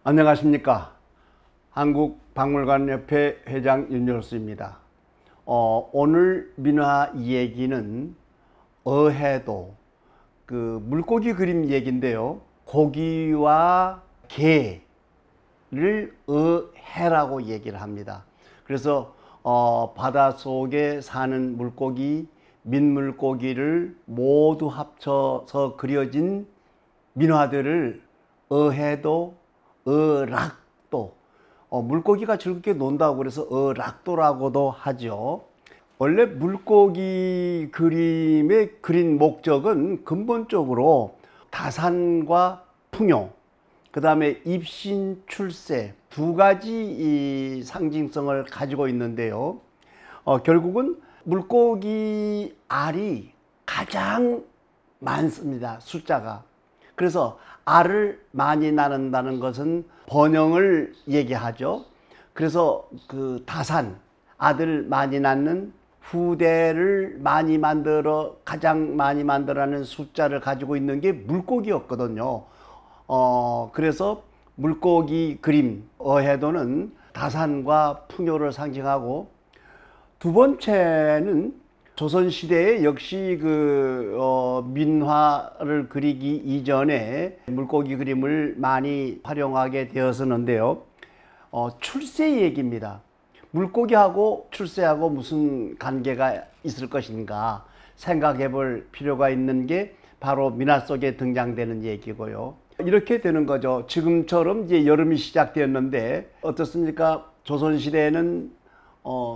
안녕하십니까. 한국박물관협회 회장 윤열수입니다. 오늘 민화 얘기는 어해도, 물고기 그림 얘기인데요. 고기와 개를 어해라고 얘기를 합니다. 그래서 바닷속에 사는 물고기, 민물고기를 모두 합쳐서 그려진 민화들을 어해도, 어락도, 물고기가 즐겁게 논다고 그래서 어락도라고도 하죠. 원래 물고기 그림의 그린 목적은 근본적으로 다산과 풍요, 그 다음에 입신, 출세 두 가지 이 상징성을 가지고 있는데요. 결국은 물고기 알이 가장 많습니다, 숫자가. 그래서 알을 많이 낳는다는 것은 번영을 얘기하죠. 그래서 그 다산, 아들 많이 낳는, 후대를 많이 만들어, 가장 많이 만들어내는 숫자를 가지고 있는 게 물고기였거든요. 그래서 물고기 그림 어해도는 다산과 풍요를 상징하고, 두 번째는 조선시대에 역시 민화를 그리기 이전에 물고기 그림을 많이 활용하게 되었었는데요. 출세 얘기입니다. 물고기하고 출세하고 무슨 관계가 있을 것인가 생각해 볼 필요가 있는 게 바로 민화 속에 등장되는 얘기고요. 이렇게 되는 거죠. 지금처럼 이제 여름이 시작되었는데 어떻습니까? 조선시대에는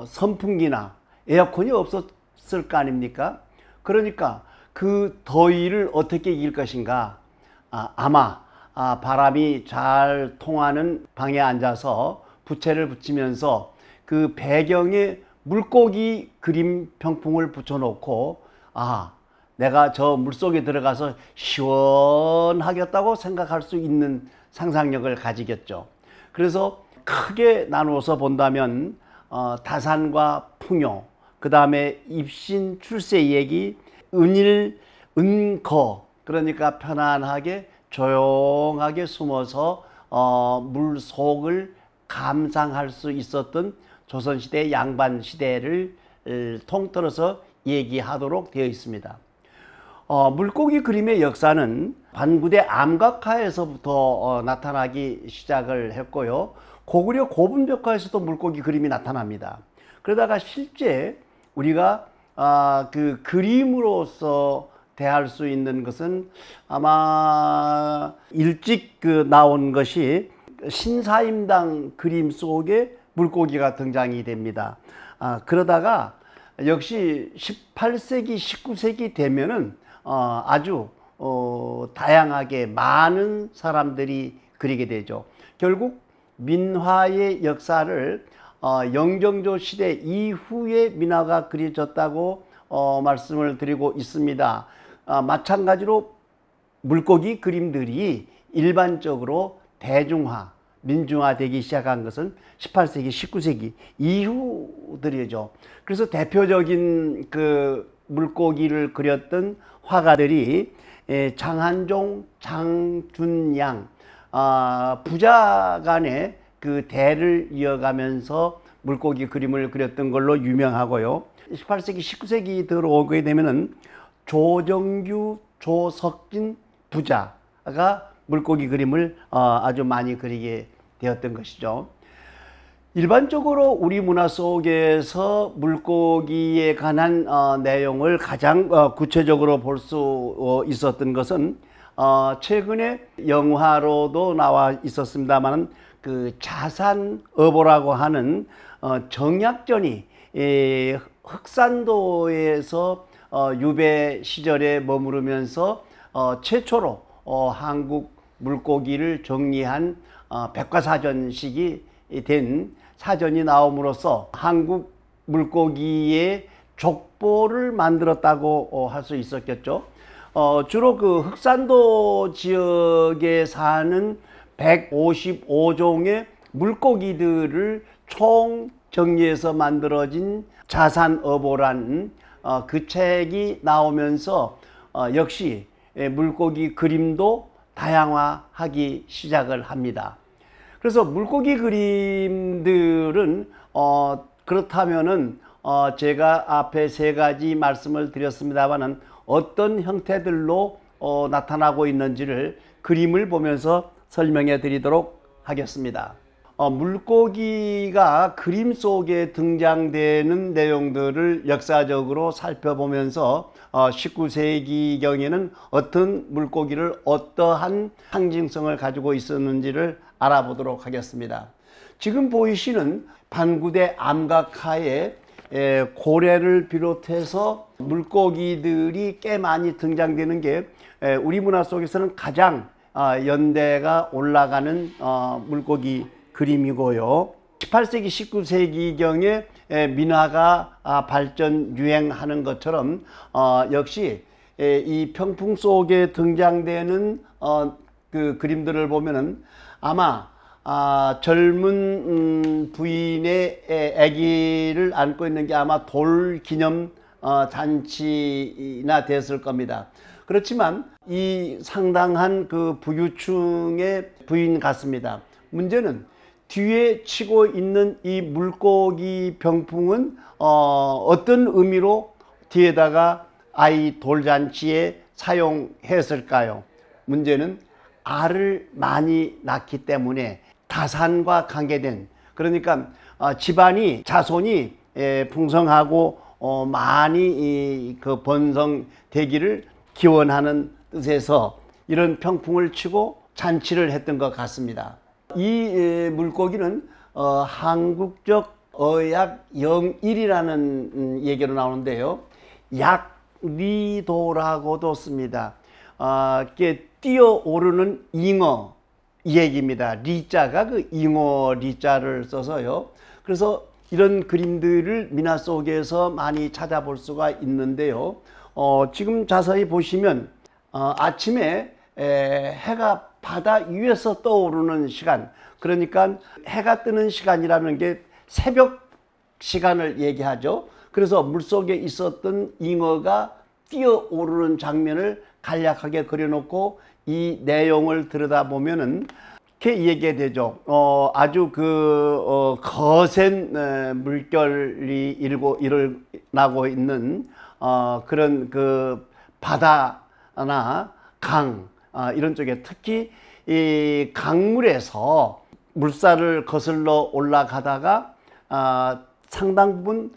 선풍기나 에어컨이 없었을 거 아닙니까? 그러니까 그 더위를 어떻게 이길 것인가? 아마 바람이 잘 통하는 방에 앉아서 부채를 붙이면서 그 배경에 물고기 그림 병풍을 붙여놓고, 내가 저 물속에 들어가서 시원하겠다고 생각할 수 있는 상상력을 가지겠죠. 그래서 크게 나누어서 본다면 다산과 풍요, 그 다음에 입신, 출세 얘기, 은일, 은거, 그러니까 편안하게 조용하게 숨어서 물속을 감상할 수 있었던 조선시대 양반시대를 통틀어서 얘기하도록 되어 있습니다. 물고기 그림의 역사는 반구대 암각화에서부터 나타나기 시작을 했고요. 고구려 고분벽화에서도 물고기 그림이 나타납니다. 그러다가 실제 우리가 그 그림으로서 대할 수 있는 것은 아마 일찍 나온 것이 신사임당 그림 속에 물고기가 등장이 됩니다. 그러다가 역시 18세기, 19세기 되면은 아주 다양하게 많은 사람들이 그리게 되죠. 결국 민화의 역사를 영정조 시대 이후에 민화가 그려졌다고 말씀을 드리고 있습니다. 마찬가지로 물고기 그림들이 일반적으로 대중화, 민중화되기 시작한 것은 18세기, 19세기 이후들이죠. 그래서 대표적인 그 물고기를 그렸던 화가들이 장한종, 장준양, 부자 간의 그 대를 이어가면서 물고기 그림을 그렸던 걸로 유명하고요. 18세기, 19세기 들어오게 되면은 조정규, 조석진 부자가 물고기 그림을 아주 많이 그리게 되었던 것이죠. 일반적으로 우리 문화 속에서 물고기에 관한 내용을 가장 구체적으로 볼 수 있었던 것은 최근에 영화로도 나와 있었습니다만 그 자산어보라고 하는 정약전이 흑산도에서 유배 시절에 머무르면서 최초로 한국 물고기를 정리한 백과사전식이 된 사전이 나옴으로써 한국 물고기의 족보를 만들었다고 할 수 있었겠죠. 주로 그 흑산도 지역에 사는 155종의 물고기들을 총 정리해서 만들어진 자산어보라는 그 책이 나오면서 역시 물고기 그림도 다양화하기 시작을 합니다. 그래서 물고기 그림들은 그렇다면은 제가 앞에 세 가지 말씀을 드렸습니다만은 어떤 형태들로 나타나고 있는지를 그림을 보면서 설명해 드리도록 하겠습니다. 물고기가 그림 속에 등장되는 내용들을 역사적으로 살펴보면서 19세기경에는 어떤 물고기를 어떠한 상징성을 가지고 있었는지를 알아보도록 하겠습니다. 지금 보이시는 반구대 암각하에 고래를 비롯해서 물고기들이 꽤 많이 등장되는 게 우리 문화 속에서는 가장 연대가 올라가는 물고기 그림이고요. 18세기, 19세기경에 민화가 발전, 유행하는 것처럼 역시 이 평풍 속에 등장되는 그 그림들을 보면은 아마 젊은 부인의 아기를 안고 있는 게 아마 돌 기념 잔치나 됐을 겁니다. 그렇지만 이 상당한 그 부유층의 부인 같습니다. 문제는 뒤에 치고 있는 이 물고기 병풍은 어떤 의미로 뒤에다가 아이 돌잔치에 사용했을까요? 문제는 알을 많이 낳기 때문에 다산과 관계된, 그러니까 집안이 자손이 풍성하고 많이 그 번성되기를 기원하는 뜻에서 이런 평풍을 치고 잔치를 했던 것 같습니다. 이 물고기는 한국적 어약 영일이라는 얘기로 나오는데요. 약리도라고도 씁니다. 이게 뛰어오르는 잉어 이 얘기입니다. 리자가 그 잉어 리자를 써서요. 그래서 이런 그림들을 민화 속에서 많이 찾아볼 수가 있는데요. 지금 자세히 보시면 아침에 해가 바다 위에서 떠오르는 시간, 그러니까 해가 뜨는 시간이라는 게 새벽 시간을 얘기하죠. 그래서 물속에 있었던 잉어가 뛰어오르는 장면을 간략하게 그려놓고 이 내용을 들여다보면은 이렇게 얘기되죠. 아주 거센 물결이 일어나고 있는 그런 그 바다나 강 이런 쪽에, 특히 이 강물에서 물살을 거슬러 올라가다가 상당 부분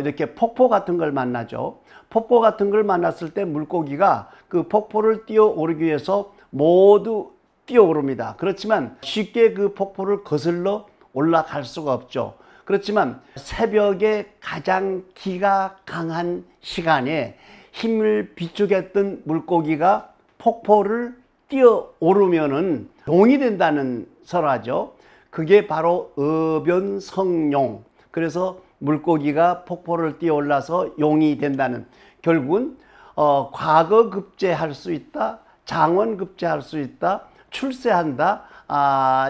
이렇게 폭포 같은 걸 만나죠. 폭포 같은 걸 만났을 때 물고기가 그 폭포를 뛰어오르기 위해서 모두 뛰어오릅니다. 그렇지만 쉽게 그 폭포를 거슬러 올라갈 수가 없죠. 그렇지만 새벽에 가장 기가 강한 시간에 힘을 비축했던 물고기가 폭포를 뛰어오르면은 용이 된다는 설화죠. 그게 바로 어변성용. 그래서 물고기가 폭포를 뛰어올라서 용이 된다는, 결국은 과거급제할 수 있다, 장원급제할 수 있다, 출세한다,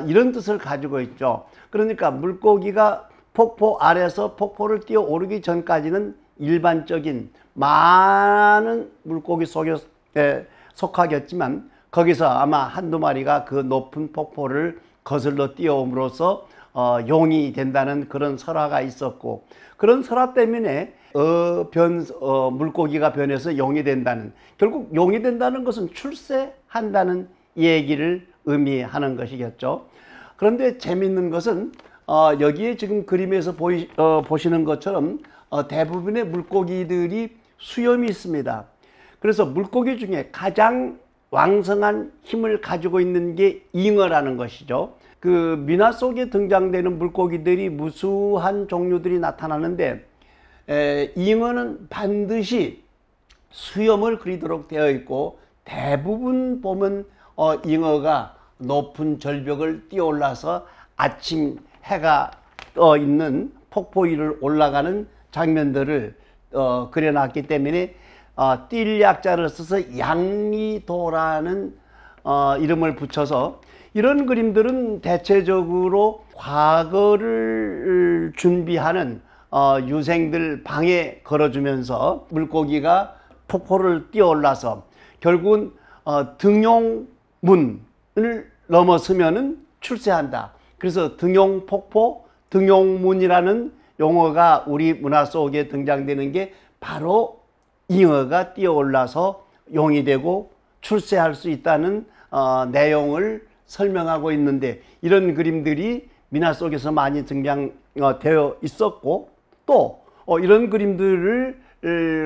이런 뜻을 가지고 있죠. 그러니까 물고기가 폭포 아래서 폭포를 뛰어오르기 전까지는 일반적인 많은 물고기 속에 속하겠지만 거기서 아마 한두 마리가 그 높은 폭포를 거슬러 뛰어옴으로써 용이 된다는 그런 설화가 있었고, 그런 설화 때문에 물고기가 변해서 용이 된다는, 결국 용이 된다는 것은 출세한다는 얘기를 의미하는 것이겠죠. 그런데 재밌는 것은 여기에 지금 그림에서 보시는 것처럼 대부분의 물고기들이 수염이 있습니다. 그래서 물고기 중에 가장 왕성한 힘을 가지고 있는 게 잉어라는 것이죠. 그 민화 속에 등장되는 물고기들이 무수한 종류들이 나타나는데 잉어는 반드시 수염을 그리도록 되어 있고, 대부분 보면 잉어가 높은 절벽을 뛰어올라서 아침 해가 떠 있는 폭포 위를 올라가는 장면들을 그려놨기 때문에 뛸 약자를 써서 양리도라는 이름을 붙여서, 이런 그림들은 대체적으로 과거를 준비하는 유생들 방에 걸어주면서 물고기가 폭포를 뛰어올라서 결국은 등용문을 넘어서면은 출세한다. 그래서 등용폭포, 등용문이라는 용어가 우리 문화 속에 등장되는 게 바로 잉어가 뛰어올라서 용이 되고 출세할 수 있다는 내용을 설명하고 있는데, 이런 그림들이 민화 속에서 많이 등장되어 있었고, 또 이런 그림들을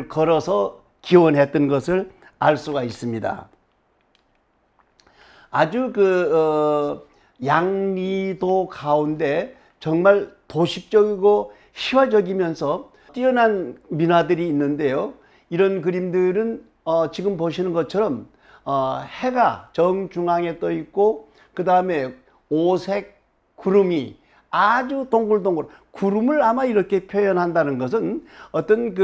걸어서 기원했던 것을 알 수가 있습니다. 아주 양리도 가운데 정말 도식적이고 희화적이면서 뛰어난 민화들이 있는데요. 이런 그림들은 지금 보시는 것처럼 해가 정중앙에 떠 있고, 그 다음에 오색 구름이 아주 동글동글, 구름을 아마 이렇게 표현한다는 것은 어떤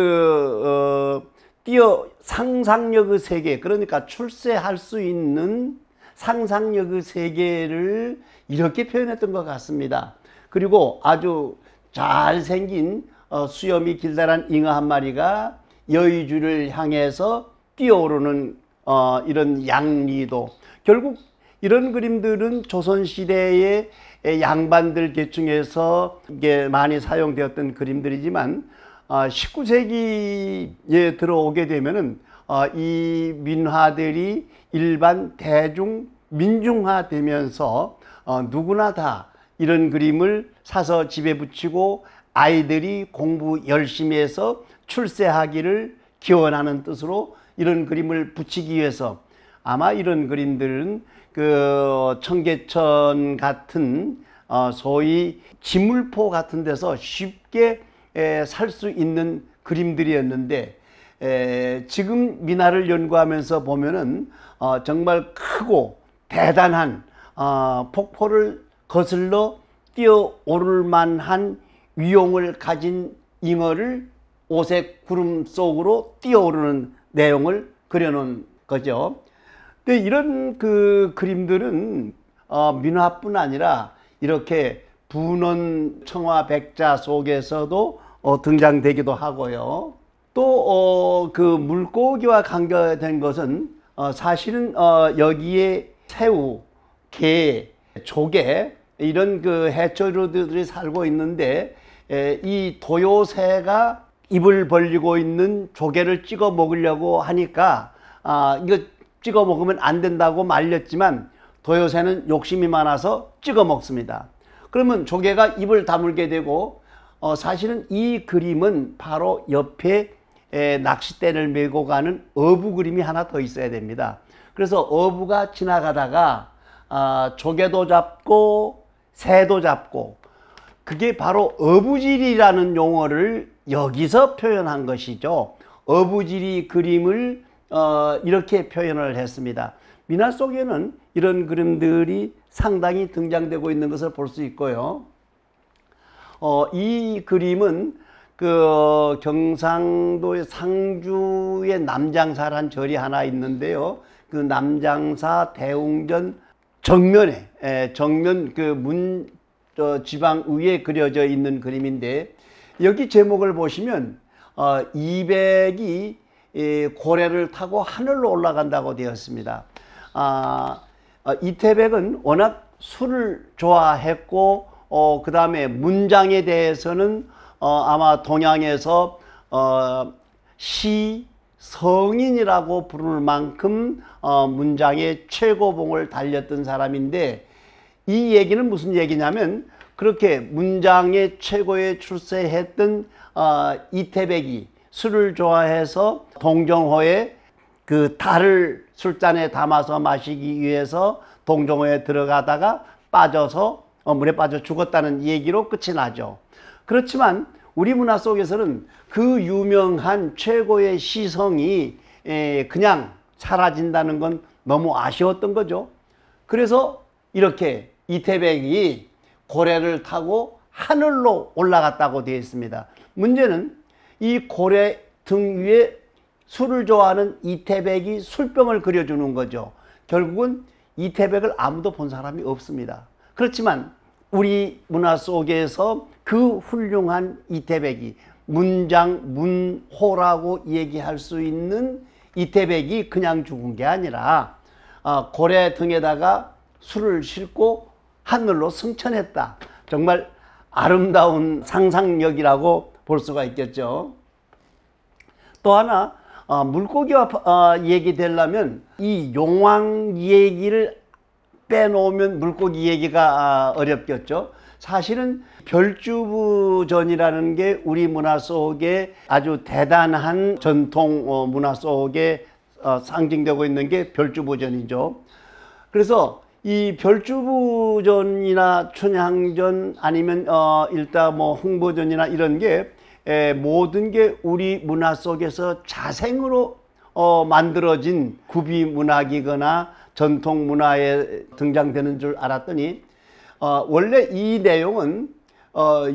상상력의 세계, 그러니까 출세할 수 있는 상상력의 세계를 이렇게 표현했던 것 같습니다. 그리고 아주 잘생긴 수염이 길다란 잉어 한 마리가 여의주를 향해서 뛰어오르는 이런 양리도, 결국 이런 그림들은 조선시대의 양반들 계층에서 이게 많이 사용되었던 그림들이지만 19세기에 들어오게 되면은 이 민화들이 일반 대중 민중화 되면서 누구나 다 이런 그림을 사서 집에 붙이고 아이들이 공부 열심히 해서 출세하기를 기원하는 뜻으로 이런 그림을 붙이기 위해서, 아마 이런 그림들은 청계천 같은 소위 지물포 같은 데서 쉽게 살 수 있는 그림들이었는데, 지금 민화를 연구하면서 보면은 정말 크고 대단한 폭포를 거슬러 뛰어오를 만한 위용을 가진 잉어를 오색 구름 속으로 뛰어오르는 내용을 그려놓은 거죠. 근데 이런 그림들은 민화뿐 아니라 이렇게 분원 청화백자 속에서도 등장되기도 하고요. 또 물고기와 관계된 것은 사실은 여기에 새우, 게, 조개 이런 해초류들이 살고 있는데, 이 도요새가 입을 벌리고 있는 조개를 찍어 먹으려고 하니까 이거 찍어 먹으면 안 된다고 말렸지만 도요새는 욕심이 많아서 찍어 먹습니다. 그러면 조개가 입을 다물게 되고, 사실은 이 그림은 바로 옆에 낚싯대를 메고 가는 어부 그림이 하나 더 있어야 됩니다. 그래서 어부가 지나가다가 조개도 잡고 새도 잡고, 그게 바로 어부지리라는 용어를 여기서 표현한 것이죠. 어부지리 그림을 이렇게 표현을 했습니다. 민화 속에는 이런 그림들이 상당히 등장되고 있는 것을 볼 수 있고요. 이 그림은 경상도의 상주의 남장사라는 절이 하나 있는데요. 그 남장사 대웅전 정면 지방 위에 그려져 있는 그림인데, 여기 제목을 보시면 이백이 고래를 타고 하늘로 올라간다고 되었습니다. 이태백은 워낙 술을 좋아했고, 그 다음에 문장에 대해서는 아마 동양에서 시성인이라고 부를 만큼 문장의 최고봉을 달렸던 사람인데, 이 얘기는 무슨 얘기냐면, 그렇게 문장의 최고에 출세했던 이태백이 술을 좋아해서 동정호에 달을 술잔에 담아서 마시기 위해서 동정호에 들어가다가 빠져서 물에 빠져 죽었다는 얘기로 끝이 나죠. 그렇지만 우리 문화 속에서는 그 유명한 최고의 시성이 그냥 사라진다는 건 너무 아쉬웠던 거죠. 그래서 이렇게 이태백이 고래를 타고 하늘로 올라갔다고 되어 있습니다. 문제는 이 고래 등 위에 술을 좋아하는 이태백이 술병을 그려주는 거죠. 결국은 이태백을 아무도 본 사람이 없습니다. 그렇지만 우리 문화 속에서 그 훌륭한 이태백이 문장문호라고 얘기할 수 있는 이태백이 그냥 죽은 게 아니라 고래 등에다가 술을 싣고 하늘로 승천했다. 정말 아름다운 상상력이라고 볼 수가 있겠죠. 또 하나 물고기와 얘기되려면 이 용왕 얘기를 빼놓으면 물고기 얘기가 어렵겠죠. 사실은 별주부전이라는 게 우리 문화 속에 아주 대단한 전통 문화 속에 상징되고 있는 게 별주부전이죠. 그래서 이 별주부전이나 춘향전 아니면 일단 뭐 흥보전이나 이런 게 모든 게 우리 문화 속에서 자생으로 만들어진 구비 문학이거나 전통 문화에 등장되는 줄 알았더니 원래 이 내용은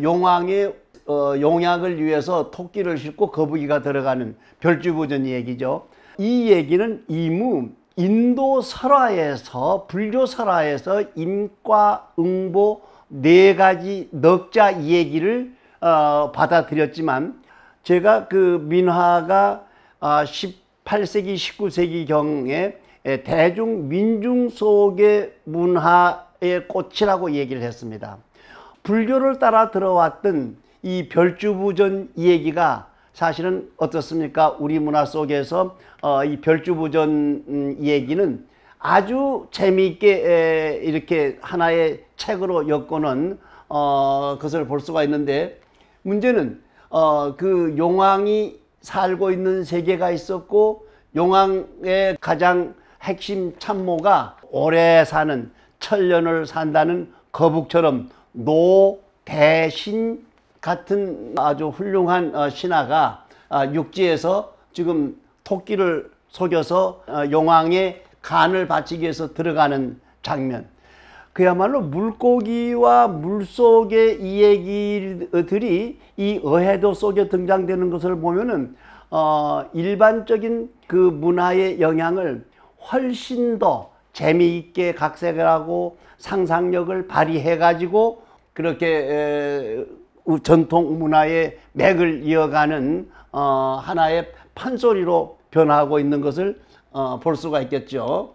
용왕의 용약을 위해서 토끼를 싣고 거북이가 들어가는 별주부전 얘기죠. 이 얘기는 이무 인도 설화에서 불교 설화에서 인과 응보 네 가지 넉자 이 얘기를 받아들였지만 제가 그 민화가 18세기 19세기 경에 대중 민중 속의 문화의 꽃이라고 얘기를 했습니다. 불교를 따라 들어왔던 이 별주부전 얘기가 사실은 어떻습니까? 우리 문화 속에서 이 별주부전 얘기는 아주 재미있게 이렇게 하나의 책으로 엮고는 그것을 볼 수가 있는데, 문제는 그 용왕이 살고 있는 세계가 있었고 용왕의 가장 핵심 참모가 오래 사는 천년을 산다는 거북처럼 노대신 같은 아주 훌륭한 신하가 육지에서 지금 토끼를 속여서 용왕의 간을 바치기 위해서 들어가는 장면, 그야말로 물고기와 물속의 이 얘기들이 이 어해도 속에 등장되는 것을 보면은 일반적인 그 문화의 영향을 훨씬 더 재미있게 각색을 하고 상상력을 발휘해 가지고 그렇게 전통 문화의 맥을 이어가는 하나의 판소리로 변화하고 있는 것을 볼 수가 있겠죠.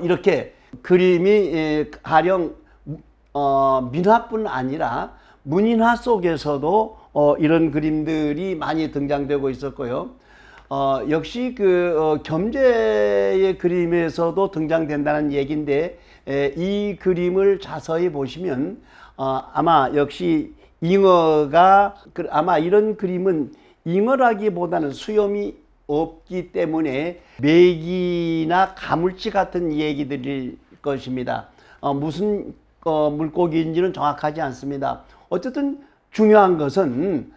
이렇게 그림이 가령 민화뿐 아니라 문인화 속에서도 이런 그림들이 많이 등장되고 있었고요. 역시 그 겸재의 그림에서도 등장된다는 얘기인데, 이 그림을 자세히 보시면 아마 역시 잉어가 아마 이런 그림은 잉어라기보다는 수염이 없기 때문에 메기나 가물치 같은 얘기들일 것입니다. 무슨 물고기인지는 정확하지 않습니다. 어쨌든 중요한 것은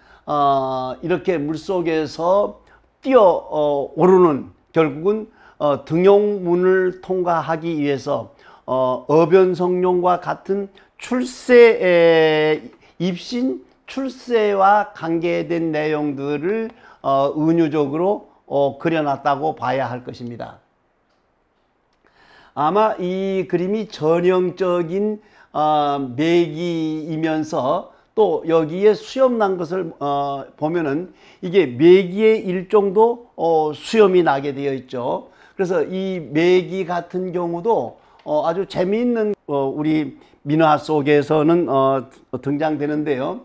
이렇게 물속에서 뛰어 오르는, 결국은 등용문을 통과하기 위해서 어변성룡과 같은 입신 출세와 관계된 내용들을 은유적으로 그려놨다고 봐야 할 것입니다. 아마 이 그림이 전형적인 메기이면서 또 여기에 수염 난 것을 보면은 이게 메기의 일종도 수염이 나게 되어 있죠. 그래서 이 메기 같은 경우도 아주 재미있는 우리 민화 속에서는 등장되는데요.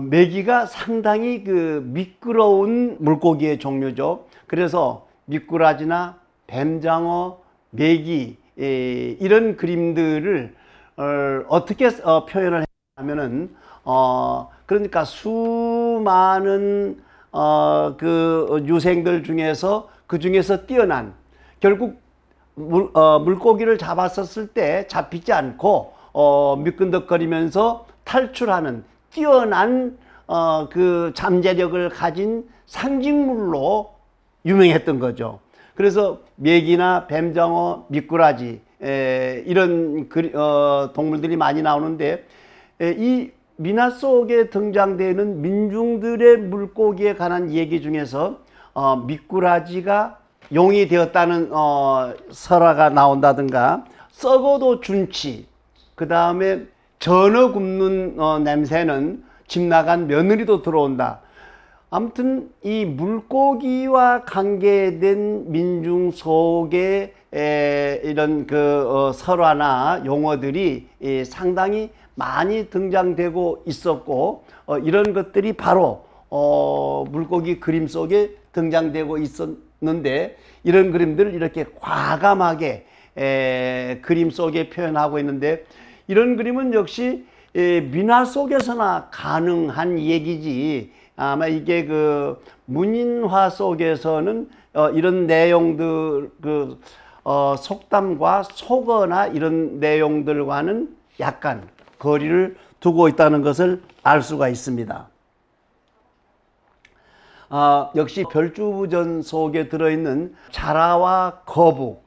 메기가 상당히 그 미끄러운 물고기의 종류죠. 그래서 미꾸라지나 뱀장어, 메기 이런 그림들을 어떻게 표현을 하면은 그러니까 수많은 그 유생들 중에서 그 중에서 뛰어난, 결국 물고기를 잡았었을 때 잡히지 않고 미끈덕거리면서 탈출하는 뛰어난 그 잠재력을 가진 상징물로 유명했던 거죠. 그래서 메기나 뱀장어, 미꾸라지 이런 동물들이 많이 나오는데, 이 민화 속에 등장되는 민중들의 물고기에 관한 얘기 중에서 미꾸라지가 용이 되었다는 설화가 나온다든가, 썩어도 준치, 그 다음에 전어 굽는 냄새는 집 나간 며느리도 들어온다. 아무튼 이 물고기와 관계된 민중 속에 이런 설화나 용어들이 상당히 많이 등장되고 있었고, 이런 것들이 바로 물고기 그림 속에 등장되고 있었는데, 이런 그림들을 이렇게 과감하게 그림 속에 표현하고 있는데, 이런 그림은 역시 민화 속에서나 가능한 얘기지, 아마 이게 문인화 속에서는 이런 내용들, 속담과 속어나 이런 내용들과는 약간 거리를 두고 있다는 것을 알 수가 있습니다. 역시 별주부전 속에 들어있는 자라와 거북,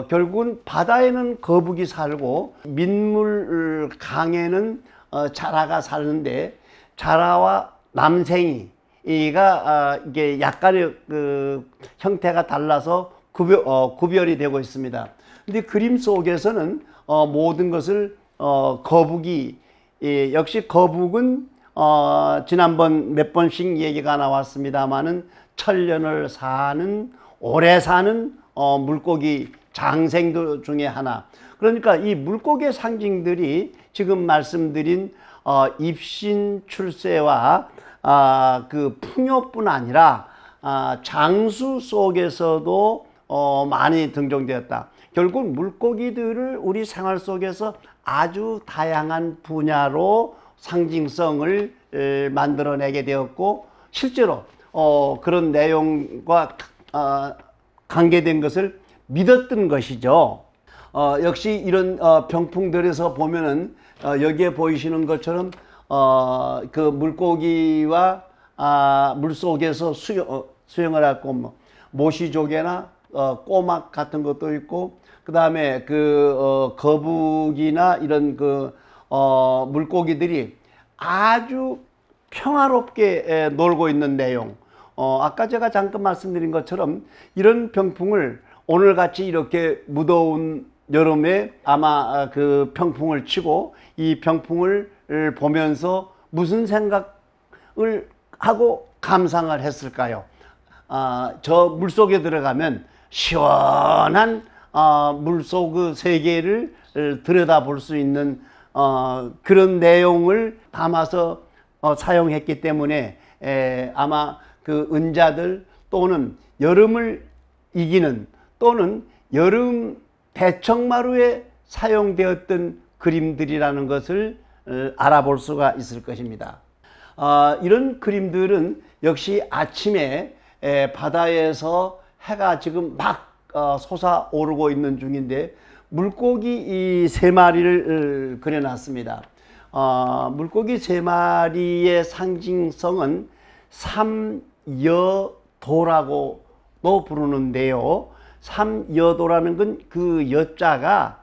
결국은 바다에는 거북이 살고 민물 강에는 자라가 사는데, 자라와 남생이가 이게 약간의 형태가 달라서 구별이 되고 있습니다. 근데 그림 속에서는 모든 것을 거북이, 역시 거북은 지난번 몇 번씩 얘기가 나왔습니다마는 천년을 사는, 오래 사는 물고기 장생들 중에 하나. 그러니까 이 물고기의 상징들이 지금 말씀드린 입신 출세와 풍요뿐 아니라 장수 속에서도 많이 등장되었다. 결국 물고기들을 우리 생활 속에서 아주 다양한 분야로 상징성을 만들어내게 되었고, 실제로 그런 내용과 관계된 것을 믿었던 것이죠. 역시 이런 병풍들에서 보면은 여기에 보이시는 것처럼 물고기와 물속에서 수영을 하고 모시조개나 꼬막 같은 것도 있고, 그 다음에 거북이나 이런 물고기들이 아주 평화롭게 놀고 있는 내용. 아까 제가 잠깐 말씀드린 것처럼 이런 병풍을 오늘같이 이렇게 무더운 여름에 아마 병풍을 치고 이 병풍을 보면서 무슨 생각을 하고 감상을 했을까요? 저 물속에 들어가면 시원한 물속 세계를 들여다볼 수 있는 그런 내용을 담아서 사용했기 때문에 아마 은자들 또는 여름을 이기는, 또는 여름 대청마루에 사용되었던 그림들이라는 것을 알아볼 수가 있을 것입니다. 이런 그림들은 역시 아침에 바다에서 해가 지금 막 솟아오르고 있는 중인데, 물고기 이 3마리를 그려놨습니다. 물고기 3마리의 상징성은 삼여도라고도 부르는데요. 삼여도라는 건 그 여자가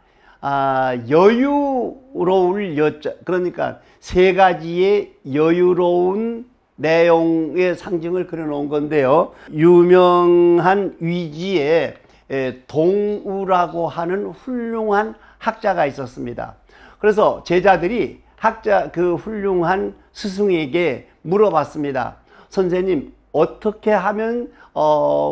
여유로울 여자, 그러니까 3가지의 여유로운 내용의 상징을 그려놓은 건데요. 유명한 위지에 동우라고 하는 훌륭한 학자가 있었습니다. 그래서 제자들이 훌륭한 스승에게 물어봤습니다. 선생님, 어떻게 하면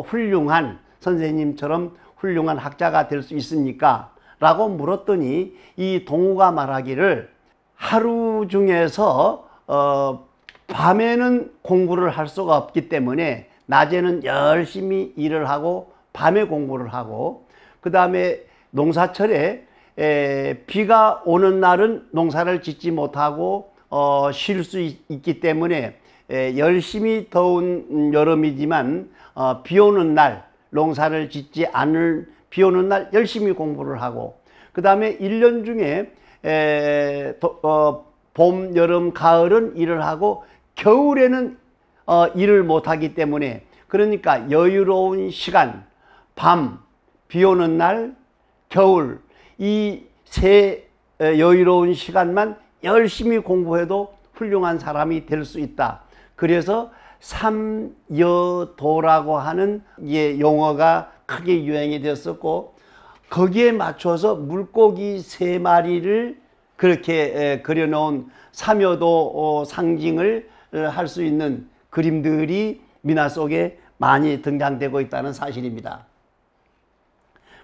훌륭한 선생님처럼 훌륭한 학자가 될 수 있습니까? 라고 물었더니 이 동우가 말하기를, 하루 중에서 밤에는 공부를 할 수가 없기 때문에 낮에는 열심히 일을 하고 밤에 공부를 하고, 그 다음에 농사철에 비가 오는 날은 농사를 짓지 못하고 쉴 수 있기 때문에 열심히 더운 여름이지만 비 오는 날, 농사를 짓지 않을 비 오는 날 열심히 공부를 하고, 그 다음에 1년 중에 봄, 여름, 가을은 일을 하고 겨울에는 일을 못하기 때문에, 그러니까 여유로운 시간, 밤, 비 오는 날, 겨울, 이 3 여유로운 시간만 열심히 공부해도 훌륭한 사람이 될 수 있다. 그래서 삼여도라고 하는 용어가 크게 유행이 되었었고, 거기에 맞춰서 물고기 3마리를 그렇게 그려놓은 삼여도 상징을 할 수 있는 그림들이 민화 속에 많이 등장되고 있다는 사실입니다.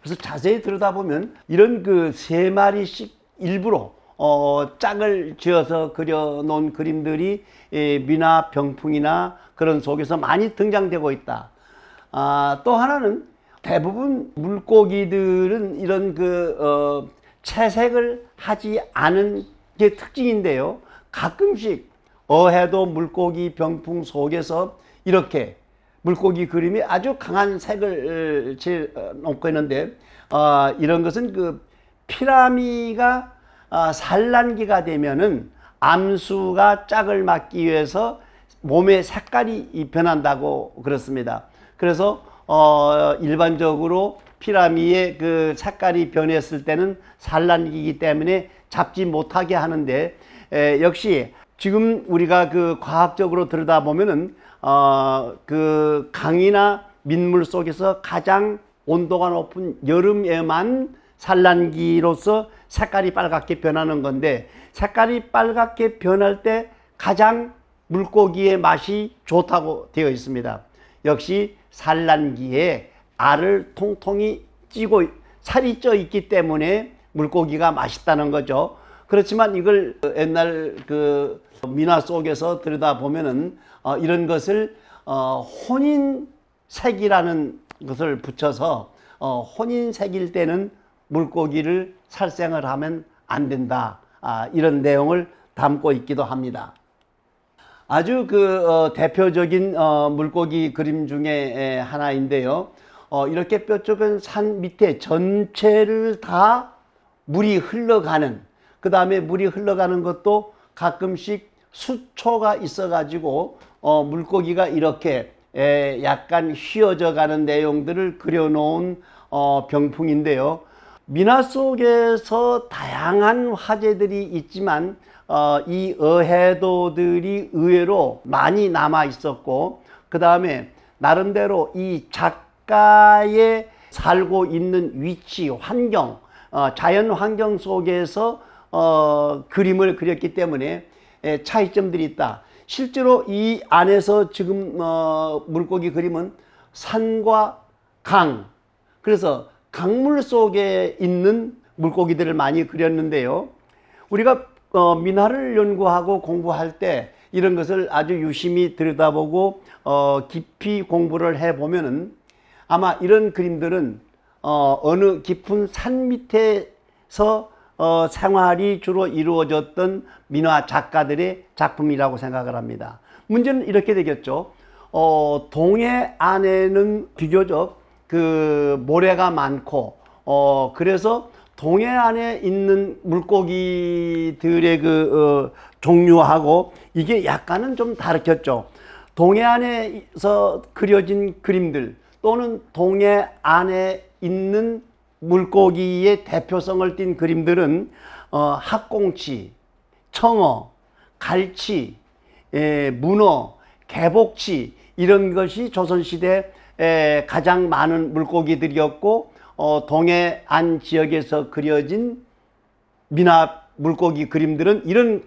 그래서 자세히 들여다보면 이런 그 3마리씩 일부러 짝을 지어서 그려놓은 그림들이 민화 병풍이나 그런 속에서 많이 등장되고 있다. 또 하나는 대부분 물고기들은 이런 채색을 하지 않은 게 특징인데요. 가끔씩 어해도 물고기 병풍 속에서 이렇게 물고기 그림이 아주 강한 색을 놓고 있는데, 이런 것은 그 피라미가 산란기가 되면은 암수가 짝을 맞기 위해서 몸의 색깔이 변한다고 그렇습니다. 그래서 일반적으로 피라미의 그 색깔이 변했을 때는 산란기이기 때문에 잡지 못하게 하는데, 역시 지금 우리가 그 과학적으로 들여다보면은 그 강이나 민물 속에서 가장 온도가 높은 여름에만 산란기로서 색깔이 빨갛게 변하는 건데, 색깔이 빨갛게 변할 때 가장 물고기의 맛이 좋다고 되어 있습니다. 역시 산란기에 알을 통통이 찌고 살이 쪄 있기 때문에 물고기가 맛있다는 거죠. 그렇지만 이걸 옛날 그 민화 속에서 들여다보면은 이런 것을 혼인색이라는 것을 붙여서 혼인색일 때는 물고기를 살생을 하면 안 된다, 이런 내용을 담고 있기도 합니다. 아주 대표적인 물고기 그림 중에 하나인데요. 이렇게 뾰족한 산 밑에 전체를 다 물이 흘러가는, 그 다음에 물이 흘러가는 것도 가끔씩 수초가 있어 가지고 물고기가 이렇게 약간 휘어져 가는 내용들을 그려놓은 병풍인데요. 민화 속에서 다양한 화제들이 있지만 이 어해도들이 의외로 많이 남아 있었고, 그 다음에 나름대로 이 작가의 살고 있는 위치, 환경, 자연 환경 속에서 그림을 그렸기 때문에 차이점들이 있다. 실제로 이 안에서 지금 물고기 그림은 산과 강, 그래서 강물 속에 있는 물고기들을 많이 그렸는데요. 우리가 민화를 연구하고 공부할 때 이런 것을 아주 유심히 들여다보고 깊이 공부를 해보면은 아마 이런 그림들은 어느 깊은 산 밑에서 생활이 주로 이루어졌던 민화 작가들의 작품이라고 생각을 합니다. 문제는 이렇게 되겠죠. 동해 안에는 비교적 그 모래가 많고, 그래서 동해 안에 있는 물고기들의 종류하고 이게 약간은 좀 다르겠죠. 동해 안에서 그려진 그림들 또는 동해 안에 있는 물고기의 대표성을 띈 그림들은 학꽁치, 청어, 갈치, 문어, 개복치, 이런 것이 조선시대 가장 많은 물고기들이었고, 동해 안 지역에서 그려진 민화 물고기 그림들은 이런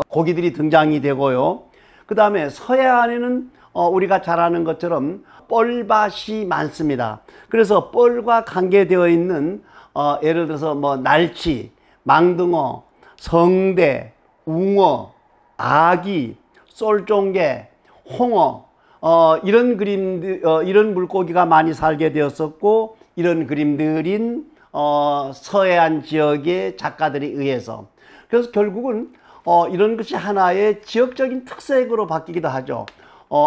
고기들이 등장이 되고요. 그 다음에 서해안에는 우리가 잘 아는 것처럼 뻘밭이 많습니다. 그래서 뻘과 관계되어 있는 예를 들어서 뭐 날치, 망둥어, 성대, 웅어, 아기, 쏠종개, 홍어, 이런 그림들, 이런 물고기가 많이 살게 되었었고, 이런 그림들인 서해안 지역의 작가들에 의해서, 그래서 결국은 이런 것이 하나의 지역적인 특색으로 바뀌기도 하죠.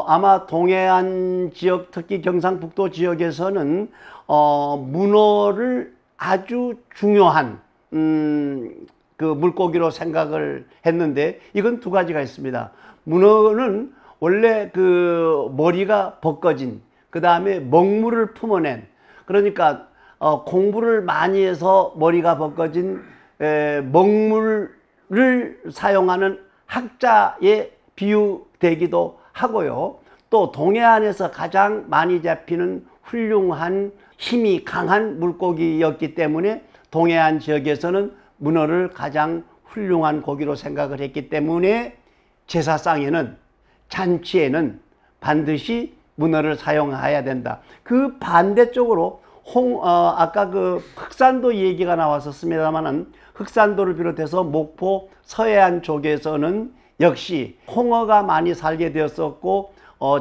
아마 동해안 지역, 특히 경상북도 지역에서는 문어를 아주 중요한 그 물고기로 생각을 했는데, 이건 두 가지가 있습니다. 문어는 원래 그 머리가 벗겨진, 그 다음에 먹물을 품어낸, 그러니까 공부를 많이 해서 머리가 벗겨진 먹물을 사용하는 학자에 비유되기도 하고요. 또 동해안에서 가장 많이 잡히는 훌륭한 힘이 강한 물고기였기 때문에 동해안 지역에서는 문어를 가장 훌륭한 고기로 생각을 했기 때문에 제사상에는, 잔치에는 반드시 문어를 사용해야 된다. 그 반대쪽으로 아까 그 흑산도 얘기가 나왔었습니다만은, 흑산도를 비롯해서 목포 서해안 쪽에서는 역시 홍어가 많이 살게 되었었고,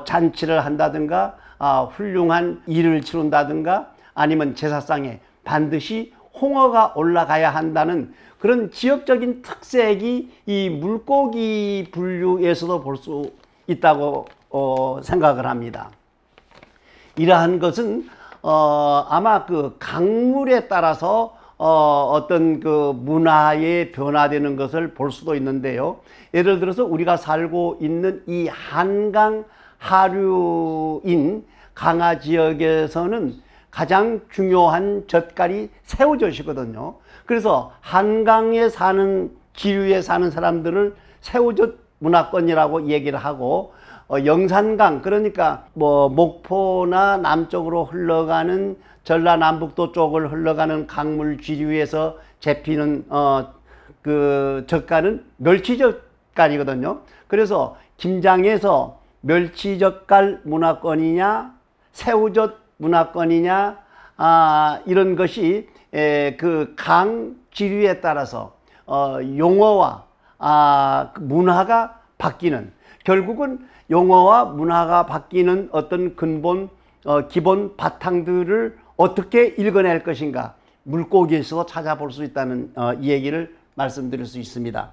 잔치를 한다든가 훌륭한 일을 치룬다든가 아니면 제사상에 반드시 홍어가 올라가야 한다는 그런 지역적인 특색이 이 물고기 분류에서도 볼 수 있다고 생각을 합니다. 이러한 것은 아마 그 강물에 따라서 어떤 그 문화에 변화되는 것을 볼 수도 있는데요. 예를 들어서 우리가 살고 있는 이 한강 하류인 강화 지역에서는 가장 중요한 젓갈이 새우젓이거든요. 그래서 한강에 사는, 지류에 사는 사람들을 새우젓 문화권이라고 얘기를 하고, 영산강, 그러니까 뭐 목포나 남쪽으로 흘러가는 전라남북도 쪽을 흘러가는 강물 지류에서 잡히는 그 젓갈은 멸치젓갈이거든요. 그래서 김장에서 멸치젓갈 문화권이냐 새우젓 문화권이냐 이런 것이 그 강 지류에 따라서 용어와 문화가 바뀌는, 결국은 용어와 문화가 바뀌는 어떤 근본 기본 바탕들을 어떻게 읽어낼 것인가, 물고기에서도 찾아볼 수 있다는 이 얘기를 말씀드릴 수 있습니다.